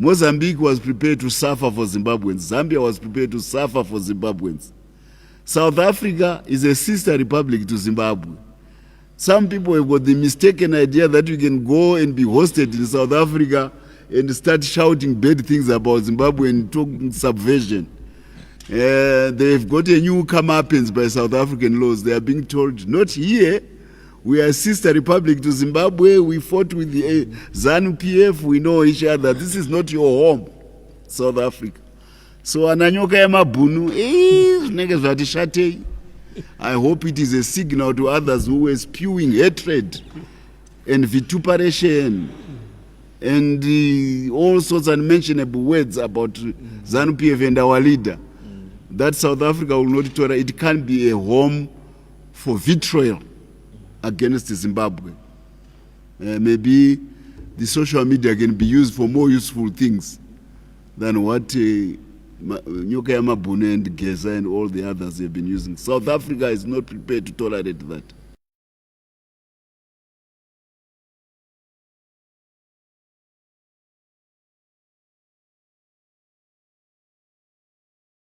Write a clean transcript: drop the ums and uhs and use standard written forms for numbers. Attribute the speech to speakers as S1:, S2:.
S1: Mozambique was prepared to suffer for Zimbabweans. Zambia was prepared to suffer for Zimbabweans. South Africa is a sister republic to Zimbabwe. Some people have got the mistaken idea that you can go and be hosted in South Africa and start shouting bad things about Zimbabwe and talking subversion. They've got a new comeuppance by South African laws. They are being told, not here. We are a sister republic to Zimbabwe. We fought with the ZANU-PF. We know each other. This is not your home, South Africa. So ananyoka ya mabunu, I hope it is a signal to others who are spewing hatred and vituperation and all sorts of unmentionable words about ZANU-PF and our leader. That South Africa will not tolerate. It can't be a home for vitriol against Zimbabwe. Maybe the social media can be used for more useful things than what Nyoka Yamabune and Geza and all the others have been using. South Africa is not prepared to tolerate that.